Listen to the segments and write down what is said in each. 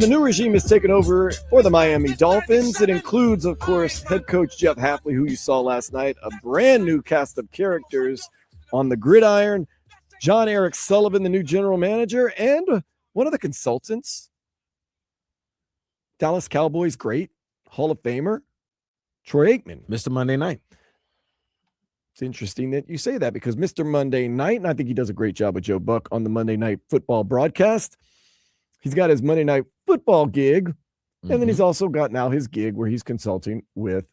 The new regime has taken over for the Miami Dolphins. It includes, of course, head coach Jeff Hafley, who you saw last night, a brand new cast of characters on the gridiron, Jon-Eric Sullivan, the new general manager, and one of the consultants, Dallas Cowboys great, Hall of Famer, Troy Aikman. Mr. Monday Night. It's interesting that you say that because Mr. Monday Night, and I think he does a great job with Joe Buck on the Monday Night Football broadcast. He's got his Monday Night Football gig, and then he's also got now his gig where he's consulting with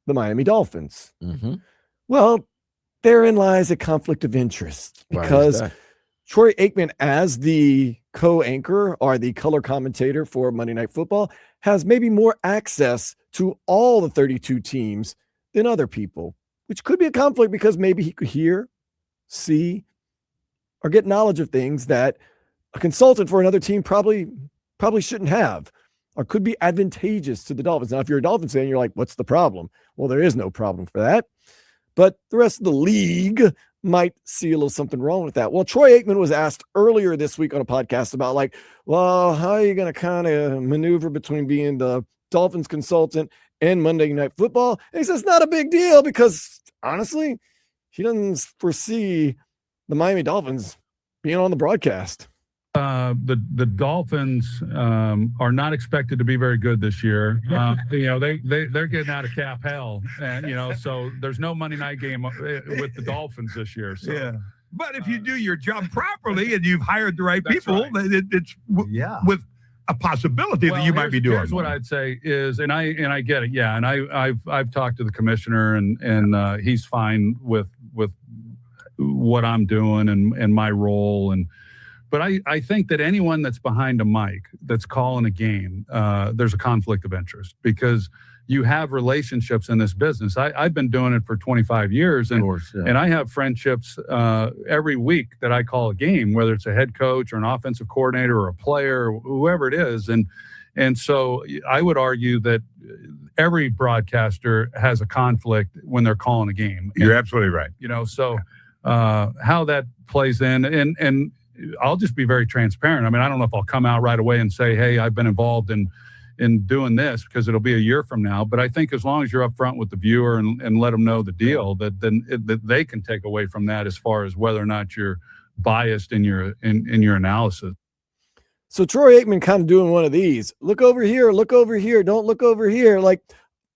the Miami Dolphins. Well, therein lies a conflict of interest because Troy Aikman, as the co-anchor or the color commentator for Monday Night Football, has maybe more access to all the 32 teams than other people, which could be a conflict because maybe he could hear, see, or get knowledge of things that a consultant for another team probably shouldn't have or could be advantageous to the Dolphins. Now, if you're a Dolphins fan, you're like, what's the problem? Well, there is no problem for that. But the rest of the league might see a little something wrong with that. Well, Troy Aikman was asked earlier this week on a podcast about like, well, how are you going to kind of maneuver between being the Dolphins consultant and Monday Night Football? And he says, not a big deal because honestly, he doesn't foresee the Miami Dolphins being on the broadcast. The Dolphins are not expected to be very good this year. They're getting out of cap hell, and so there's no Monday night game with the Dolphins this year. So. Yeah. But if you do your job properly and you've hired the right people, it's with a possibility that you might be doing. Here's what I'd say is, and I get it, yeah, and I've talked to the commissioner, and he's fine with what I'm doing and my role But I think that anyone that's behind a mic that's calling a game, there's a conflict of interest because you have relationships in this business. I've been doing it for 25 years, and I have friendships every week that I call a game, whether it's a head coach or an offensive coordinator or a player, or whoever it is. And so I would argue that every broadcaster has a conflict when they're calling a game. You're absolutely right. So how that plays in, and I'll just be very transparent. I mean, I don't know if I'll come out right away and say, hey, I've been involved in doing this because it'll be a year from now. But I think as long as you're upfront with the viewer and let them know the deal, that they can take away from that as far as whether or not you're biased in your analysis. So Troy Aikman kind of doing one of these. Look over here, don't look over here. Like,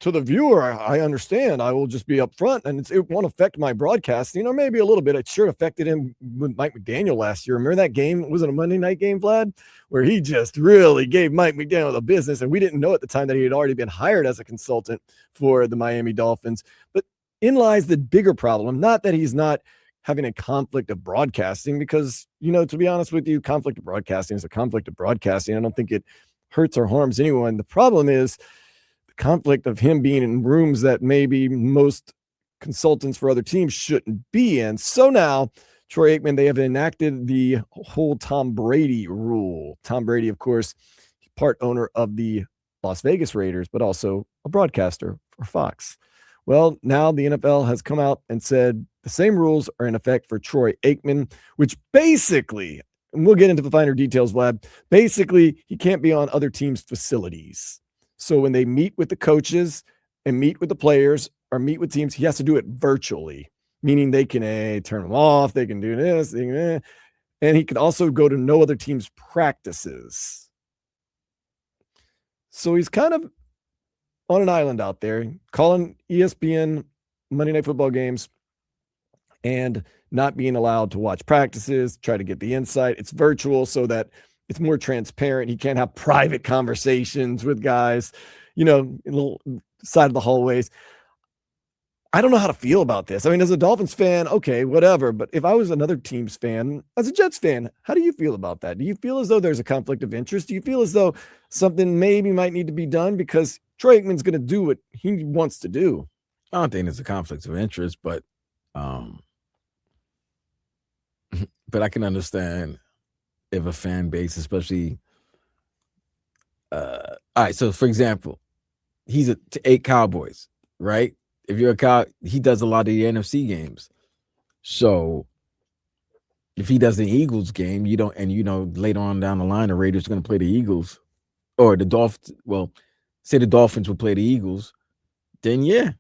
to the viewer, I understand. I will just be upfront, and it won't affect my broadcasting, or maybe a little bit. It sure affected him with Mike McDaniel last year. Remember that game? Was it a Monday night game, Vlad? Where he just really gave Mike McDaniel the business, and we didn't know at the time that he had already been hired as a consultant for the Miami Dolphins. But in lies the bigger problem, not that he's not having a conflict of broadcasting, because, to be honest with you, conflict of broadcasting is a conflict of broadcasting. I don't think it hurts or harms anyone. The problem is conflict of him being in rooms that maybe most consultants for other teams shouldn't be in. So now, Troy Aikman, they have enacted the whole Tom Brady rule. Tom Brady, of course, part owner of the Las Vegas Raiders, but also a broadcaster for Fox. Well, now the NFL has come out and said the same rules are in effect for Troy Aikman, which basically, and we'll get into the finer details, Vlad, basically he can't be on other teams' facilities. So when they meet with the coaches and meet with the players or meet with teams, he has to do it virtually, meaning they can turn them off, they can do this, and he can also go to no other team's practices. So he's kind of on an island out there, calling ESPN Monday Night Football games and not being allowed to watch practices, try to get the insight. It's virtual so that it's more transparent. He can't have private conversations with guys, in a little side of the hallways. I don't know how to feel about this. I mean, as a Dolphins fan, okay, whatever. But if I was another team's fan, as a Jets fan, how do you feel about that? Do you feel as though there's a conflict of interest? Do you feel as though something maybe might need to be done because Troy Aikman's going to do what he wants to do? I don't think there's a conflict of interest, but I can understand if a fan base, especially, all right. So, for example, he's a 8 Cowboys, right? If you're a cow, he does a lot of the NFC games. So, if he does the Eagles game, later on down the line, the Raiders are going to play the Eagles. or the Dolphins, well, say the Dolphins would play the Eagles, then yeah.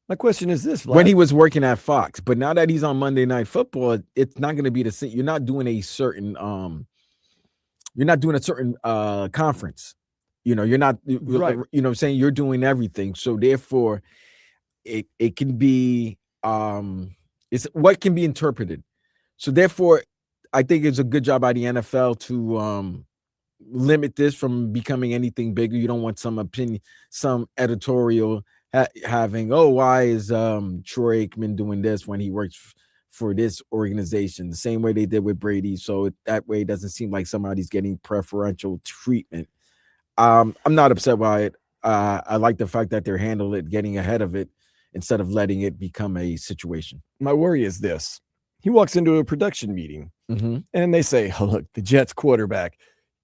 My question is this: when he was working at Fox, but now that he's on Monday Night Football, it's not going to be the same. You're not doing a certain conference. You're not right. You know what I'm saying? You're doing everything. So therefore, it can be it's what can be interpreted. So therefore, I think it's a good job by the NFL to limit this from becoming anything bigger. You don't want some opinion, some editorial having, why is Troy Aikman doing this when he works for this organization, the same way they did with Brady. So that way it doesn't seem like somebody's getting preferential treatment. I'm not upset by it. I like the fact that they're handling it, getting ahead of it instead of letting it become a situation. My worry is this: he walks into a production meeting and they say, "Oh, look, the Jets quarterback,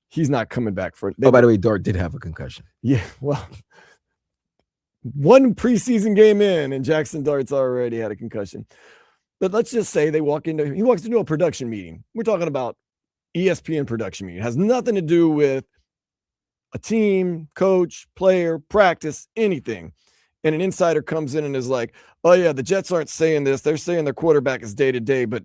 he's not coming back for it." By the way, Dart did have a concussion. Yeah, well, one preseason game in, and Jackson Dart's already had a concussion. But let's just say he walks into a production meeting. We're talking about ESPN production meeting. It has nothing to do with a team, coach, player, practice, anything. And an insider comes in and is like, "Oh yeah, the Jets aren't saying this. They're saying their quarterback is day-to-day, but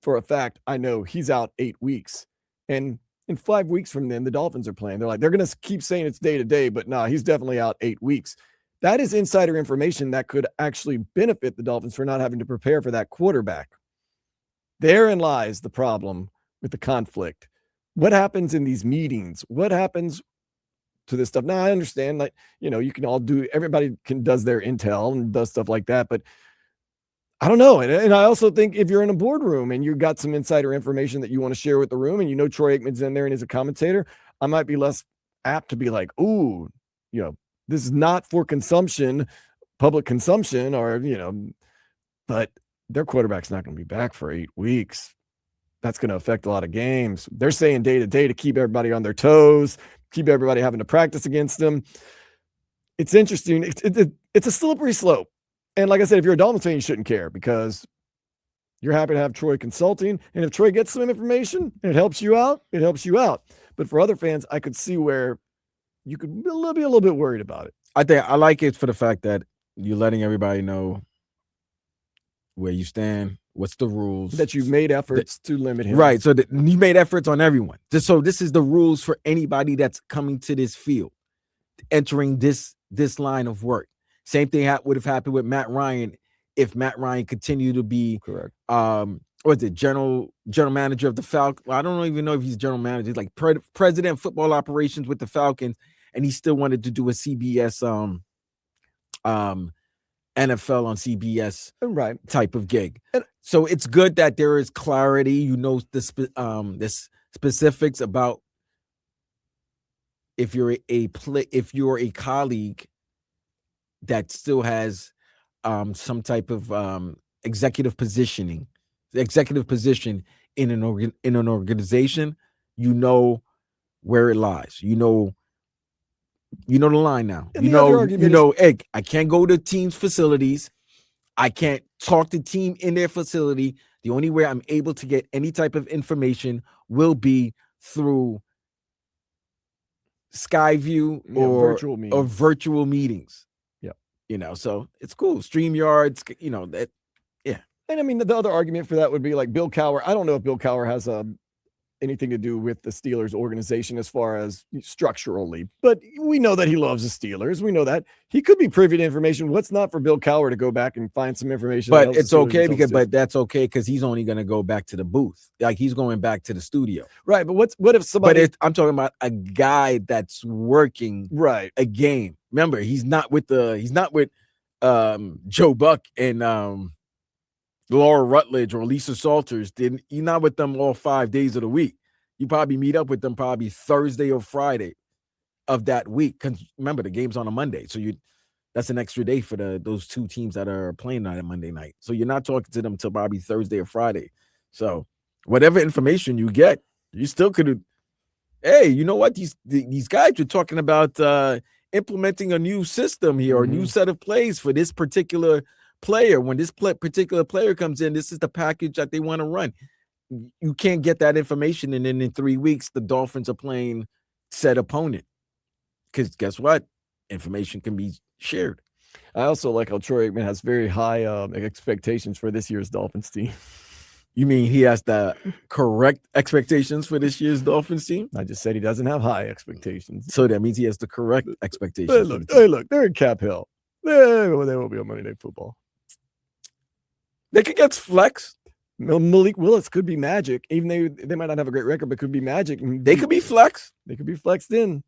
for a fact, I know he's out 8 weeks. And in 5 weeks from then, the Dolphins are playing." They're like, they're going to keep saying it's day-to-day, but nah, he's definitely out 8 weeks. That is insider information that could actually benefit the Dolphins for not having to prepare for that quarterback. Therein lies the problem with the conflict. What happens in these meetings? What happens to this stuff? Now, I understand, like, you can all everybody does their intel and does stuff like that, but I don't know. And I also think if you're in a boardroom and you got some insider information that you want to share with the room, and Troy Aikman's in there and is a commentator, I might be less apt to be like, "Ooh, this is not for consumption, public consumption," or, but their quarterback's not going to be back for 8 weeks. That's going to affect a lot of games. They're saying day to day to keep everybody on their toes, keep everybody having to practice against them. It's interesting. It's a slippery slope. And like I said, if you're a Dolphins fan, you shouldn't care because you're happy to have Troy consulting. And if Troy gets some information and it helps you out, it helps you out. But for other fans, I could see where you could be a little bit worried about it. I like it for the fact that you're letting everybody know where you stand, what's the rules. That you've made efforts to limit him. Right. So you made efforts on everyone. So this is the rules for anybody that's coming to this field, entering this line of work. Same thing would have happened with Matt Ryan if Matt Ryan continued to be correct. What's it, general manager of the Falcons? Well, I don't even know if he's general manager. He's like president of football operations with the Falcons, and he still wanted to do a CBS NFL on CBS type of gig. And so it's good that there is clarity. The specifics about if you're a colleague that still has some type of executive position in an organization, where it lies. The line now. Hey, I can't go to teams' facilities. I can't talk to team in their facility. The only way I'm able to get any type of information will be through Skyview or virtual meetings. Yeah. So it's cool. StreamYards, that. Yeah. And I mean, the other argument for that would be like Bill Cowher. I don't know if Bill Cowher has anything to do with the Steelers organization as far as structurally, but we know that he loves the Steelers. We know that he could be privy to information. What's not for Bill Cowher to go back and find some information? But it's okay that's okay because he's only going to go back to the booth. Like he's going back to the studio. Right. But what if somebody, I'm talking about a guy that's working a game. Remember, he's not with Joe Buck and Laura Rutledge or Lisa Salters. You're not with them all 5 days of the week. You probably meet up with them probably Thursday or Friday of that week. Because remember, the game's on a Monday, so that's an extra day for those two teams that are playing on a Monday night. So you're not talking to them till probably Thursday or Friday. So whatever information you get, you still could. Hey, you know what? These guys are talking about implementing a new system here or a new set of plays for this particular player. When this particular player comes in, this is the package that they want to run. You can't get that information, and then in 3 weeks the Dolphins are playing said opponent. because guess what? Information can be shared. I also like how Troy Aikman has very high expectations for this year's Dolphins team. You mean he has the correct expectations for this year's Dolphins team? I just said he doesn't have high expectations. So that means he has the correct expectations. Hey, look, they're in Cap Hill. They won't be on Monday Night Football. They could get flexed. Malik Willis could be magic, even though they might not have a great record, but could be magic. They could be flexed. They could be flexed in.